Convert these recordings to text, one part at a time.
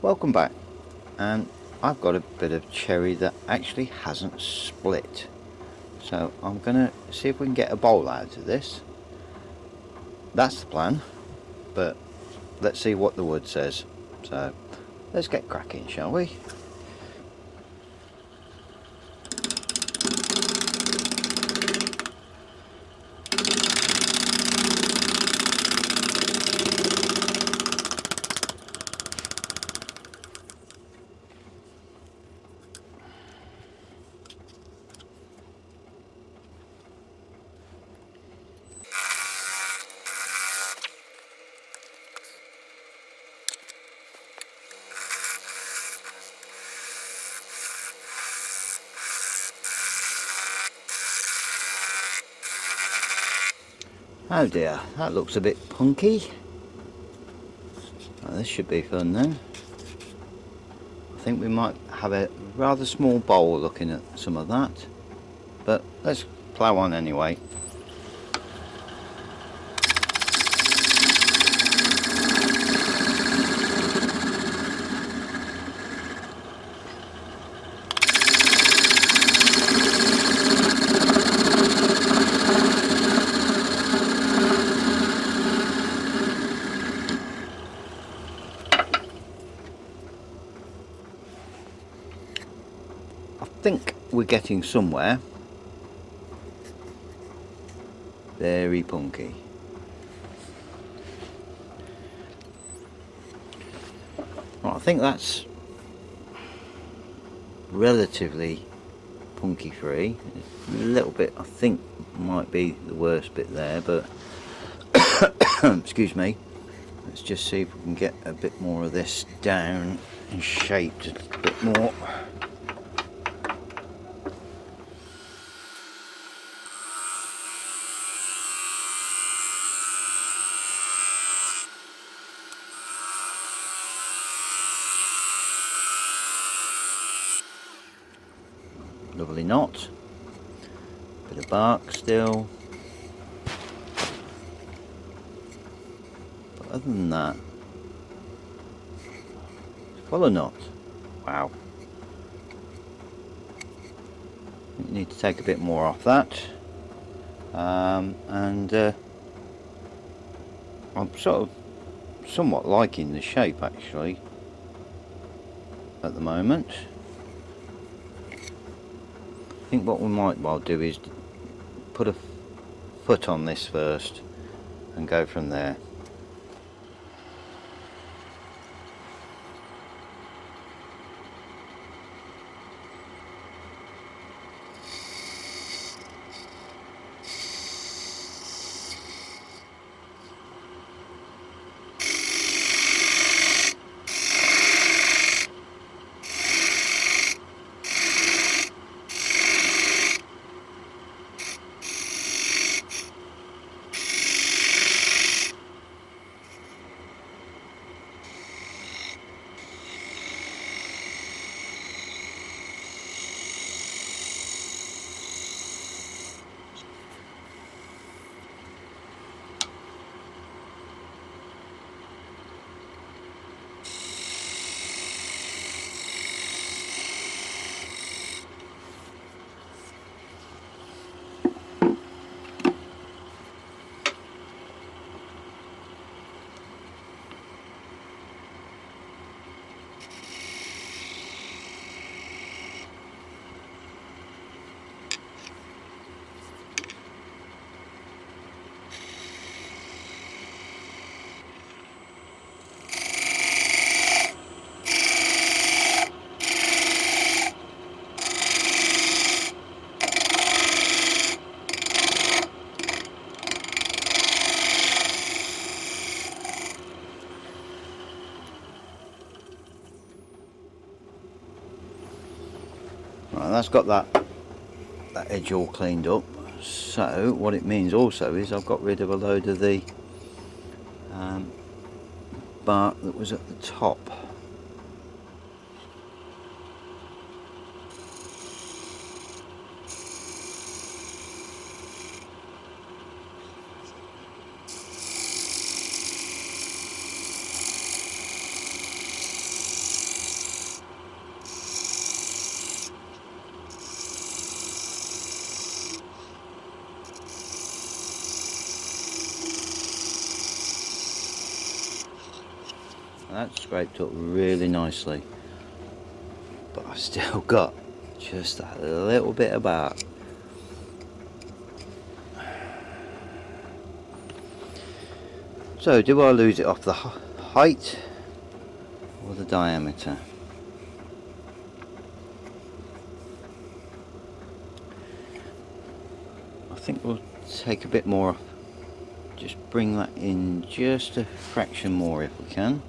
Welcome back, and I've got a bit of cherry that actually hasn't split, so I'm gonna see if we can get a bowl out of this. That's the plan, but let's see what the wood says. So let's get cracking, shall we? Oh dear, that looks a bit punky. Well, this should be fun then. I think we might have a rather small bowl looking at some of that, but let's plough on anyway. I think we're getting somewhere. Very punky. Right, I think that's relatively punky free. A little bit, I think, might be the worst bit there, but excuse me. Let's just see if we can get a bit more of this down and shaped a bit more. Lovely knot. Bit of bark still. But other than that, full of knot. Wow. You need to take a bit more off that. I'm sort of somewhat liking the shape actually at the moment. I think what we might well do is put a foot on this first and go from there. Right, that's got that edge all cleaned up. So what it means also is I've got rid of a load of the bark that was at the top. That's scraped up really nicely, but I've still got just a little bit of bark. So do I lose it off the height or the diameter? I think we'll take a bit more off. Just bring that in just a fraction more if we can.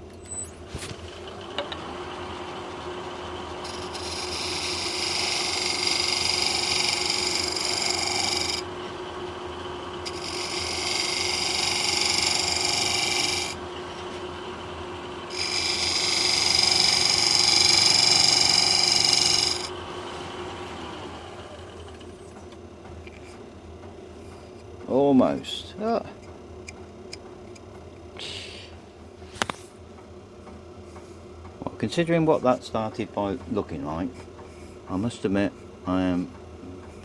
Almost. Oh. Well, considering what that started by looking like, I must admit I am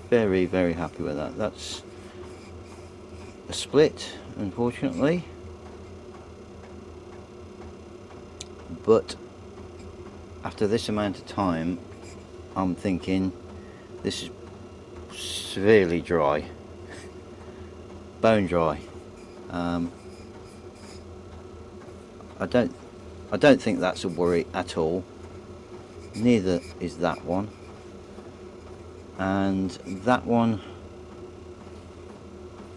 very, very happy with that. That's a split, unfortunately, but after this amount of time I'm thinking this is severely dry, bone dry. I don't think that's a worry at all. Neither is that one, and that one,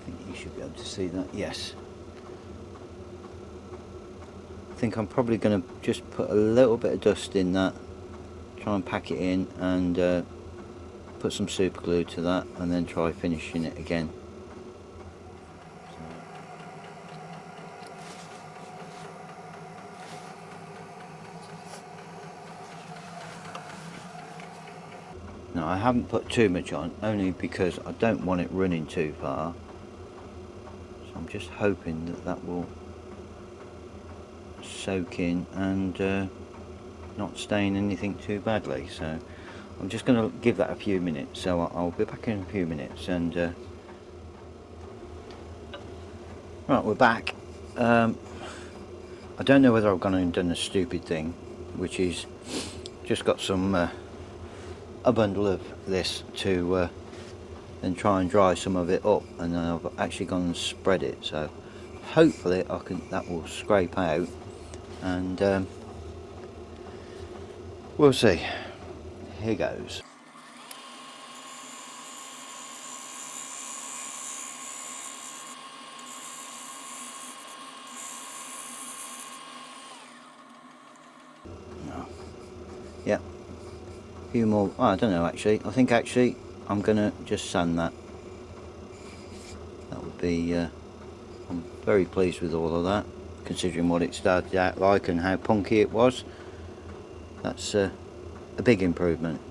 I think you should be able to see that. Yes, I think I'm probably going to just put a little bit of dust in that, try and pack it in, and put some super glue to that, and then try finishing it again. Now I haven't put too much on, only because I don't want it running too far, so I'm just hoping that that will soak in and not stain anything too badly. So I'm just going to give that a few minutes, so I'll be back in a few minutes. And right, we're back. I don't know whether I've gone and done a stupid thing, which is just got some a bundle of this to then try and dry some of it up, and then I've actually gone and spread it, so hopefully that will scrape out, and we'll see. Here goes. Yeah, a few more. Oh, I don't know actually. I think actually I'm gonna just sand that. That would be. I'm very pleased with all of that, considering what it started out like and how punky it was. That's a big improvement.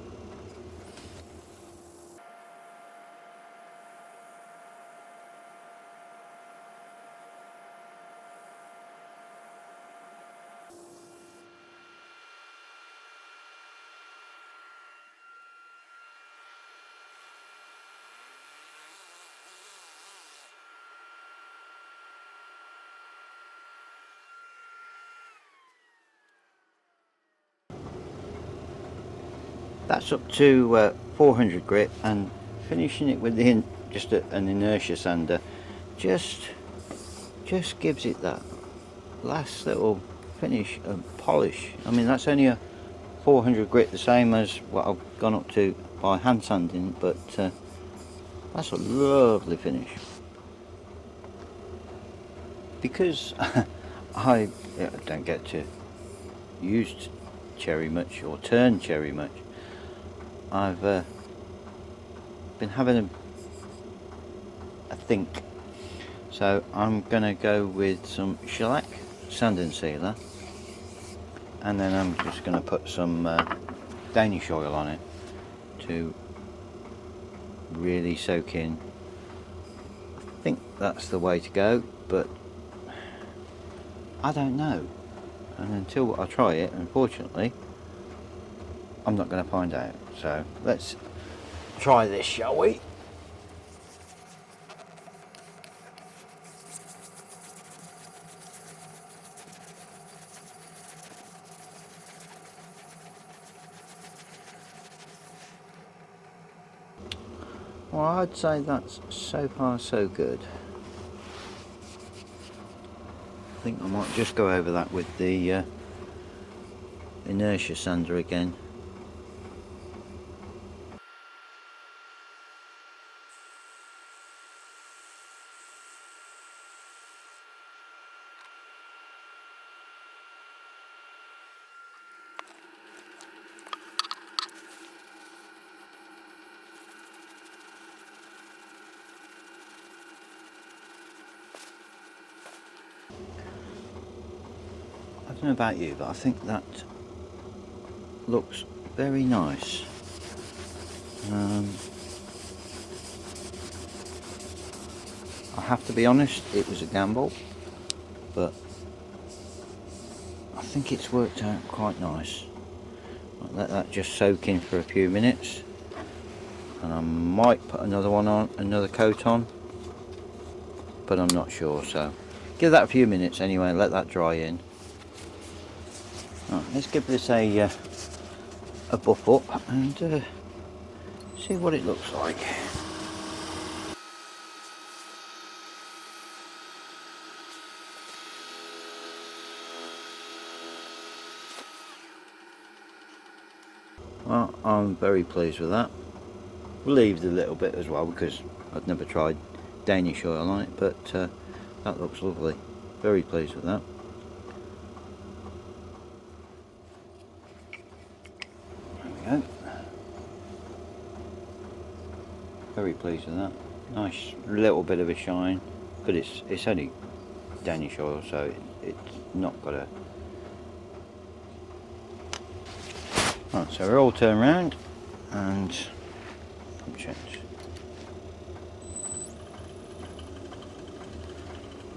That's up to 400 grit, and finishing it with just an inertia sander just gives it that last little finish and polish. I mean, that's only a 400 grit, the same as what I've gone up to by hand sanding, but that's a lovely finish. Because I don't get to use cherry much or turn cherry much, I've been having a think. So I'm going to go with some shellac sanding sealer, and then I'm just going to put some Danish oil on it to really soak in. I think that's the way to go, but I don't know, and until I try it, unfortunately, I'm not going to find out. So let's try this, shall we? Well, I'd say that's so far so good. I think I might just go over that with the inertia sander again. I don't know about you, but I think that looks very nice. I have to be honest, it was a gamble, but I think it's worked out quite nice. I'll let that just soak in for a few minutes, and I might put another one on, another coat on, but I'm not sure, so give that a few minutes anyway, let that dry in. Right, let's give this a buff up and see what it looks like. Well, I'm very pleased with that. Relieved a little bit as well because I'd never tried Danish oil on it, but that looks lovely. Very pleased with that. There we go. Very pleased with that. Nice little bit of a shine, but it's only Danish oil, so it's not got a... Right, so we're all turned around and change.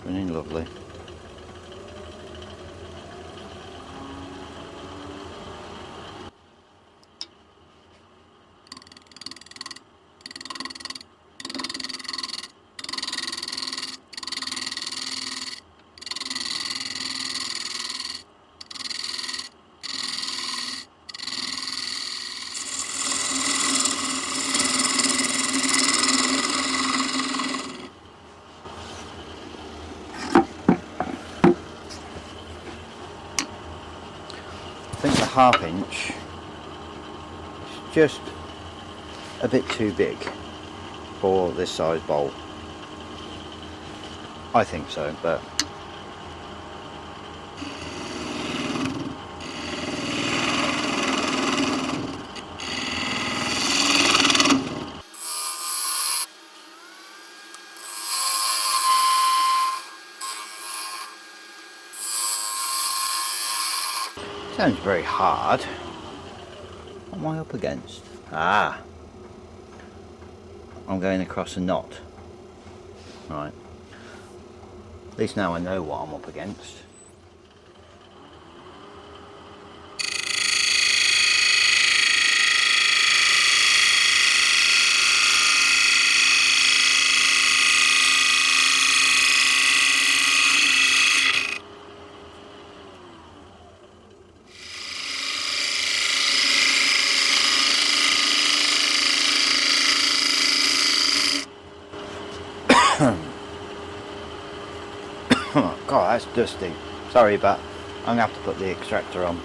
Running lovely. I think the 1/2 inch is just a bit too big for this size bowl. I think so, but sounds very hard. What am I up against? Ah, I'm going across a knot. Right. At least now I know what I'm up against. God, that's dusty. Sorry, but I'm going to have to put the extractor on.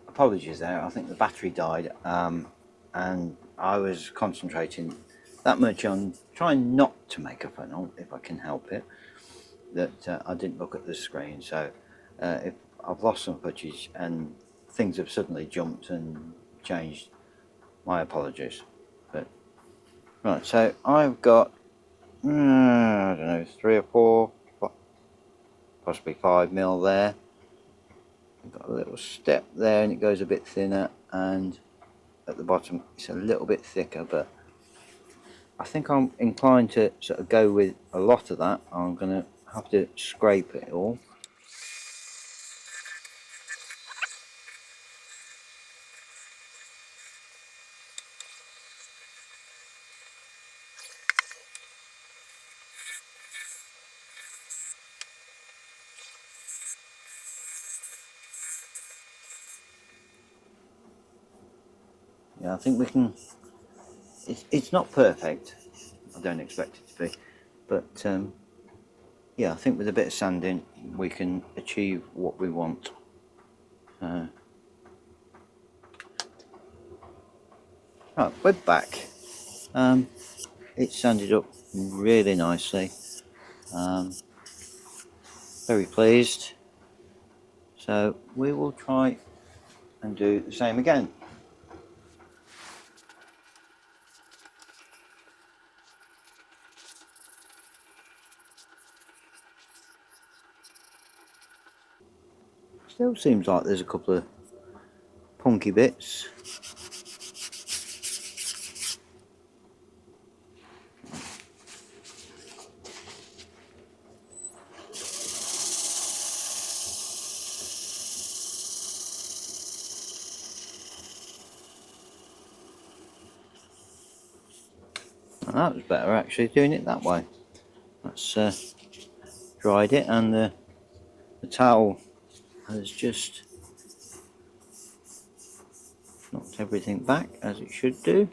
Apologies there, I think the battery died, and I was concentrating that much on trying not to make a funnel if I can help it, that I didn't look at the screen. So if I've lost some footage, and things have suddenly jumped and changed, my apologies. But right, so I've got I don't know, 3 or 4, possibly 5 mil there. I've got a little step there and it goes a bit thinner, and at the bottom it's a little bit thicker, but I think I'm inclined to sort of go with a lot of that. I'm going to have to scrape it all. Yeah, I think we can. It's not perfect. I don't expect it to be, but yeah, I think with a bit of sanding we can achieve what we want. Right, we're back. It's sanded up really nicely. Very pleased. So we will try and do the same again. Still seems like there's a couple of punky bits. And that was better actually, doing it that way. That's dried it, and the towel has just knocked everything back as it should do.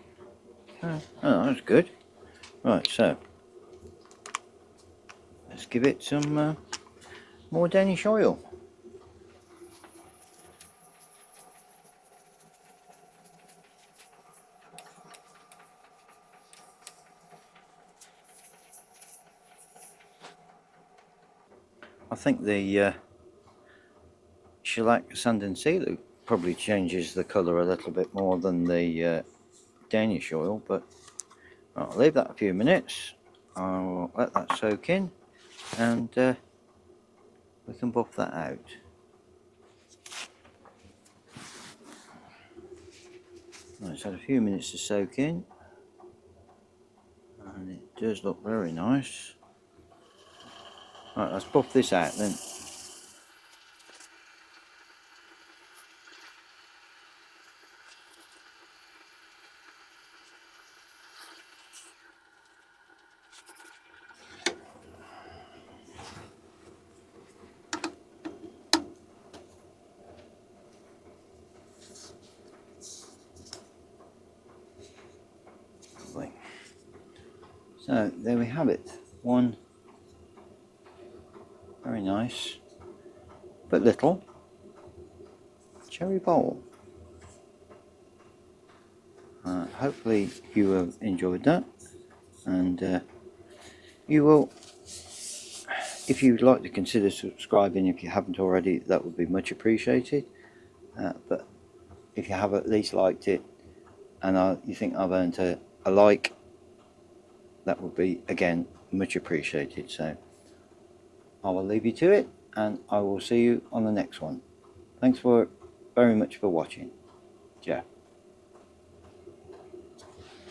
Oh, that's good. Right, so let's give it some more Danish oil. I think the shellac sand and sealer probably changes the colour a little bit more than the Danish oil, but I'll leave that a few minutes. I'll let that soak in, and we can buff that out. Right, it's had a few minutes to soak in, and it does look very nice. Right, let's buff this out then. So there we have it, one very nice but little cherry bowl. Hopefully you have enjoyed that, and you will, if you'd like to consider subscribing if you haven't already, that would be much appreciated. But if you have at least liked it and you think I've earned a like, that would be again much appreciated. So I will leave you to it, and I will see you on the next one. Thanks very much for watching. Ciao.